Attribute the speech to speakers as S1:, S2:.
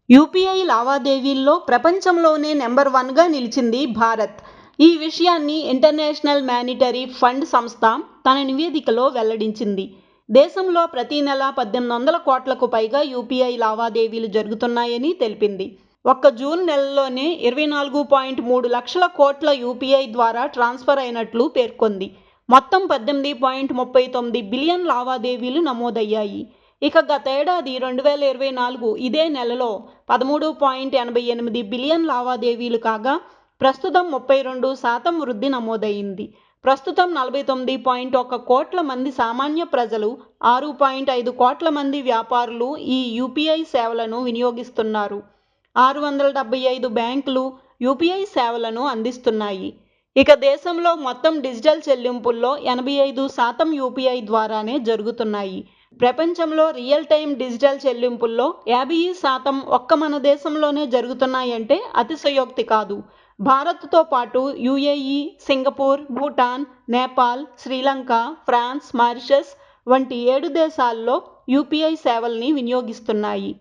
S1: UPI లావాదేవీల్లో ప్రపంచంలోనే number 1గా నిలిచింది భారత్. ఈ విషయాన్ని ఇంటర్నేషనల్ మానిటరీ ఫండ్ సంస్థ తన నివేదికలో వెల్లడించింది. దేశంలో ప్రతి నెల 1800 కోట్లకు పైగా యూపీఐ లావాదేవీలు జరుగుతున్నాయని తెలిపింది. ఒక్క జూన్ నెలలోనే 24.3 లక్షల కోట్ల యూపీఐ ద్వారా ట్రాన్స్ఫర్ అయినట్లు పేర్కొంది. మొత్తం 18.39 బిలియన్ లావాదేవీలు నమోదయ్యాయి. ఇక గతేడాది 2024 ఇదే నెలలో 13.88 బిలియన్ లావాదేవీలు కాగా ప్రస్తుతం 32% వృద్ధి నమోదైంది. ప్రస్తుతం 49.1 కోట్ల మంది సామాన్య ప్రజలు, 6.5 కోట్ల మంది వ్యాపారులు ఈ యూపీఐ సేవలను వినియోగిస్తున్నారు. 675 బ్యాంకులు యూపీఐ సేవలను అందిస్తున్నాయి. ఇక దేశంలో మొత్తం డిజిటల్ చెల్లింపుల్లో 85% యూపీఐ ద్వారానే జరుగుతున్నాయి. ప్రపంచంలో రియల్ టైమ్ డిజిటల్ చెల్లింపుల్లో 50% ఒక్క మన దేశంలోనే జరుగుతున్నాయంటే అతిశయోక్తి కాదు. భారత్తో పాటు UAE, Singapore, Bhutan, Nepal, Sri Lanka, France, Mauritius వంటి 7 దేశాల్లో యూపీఐ సేవల్ని వినియోగిస్తున్నాయి.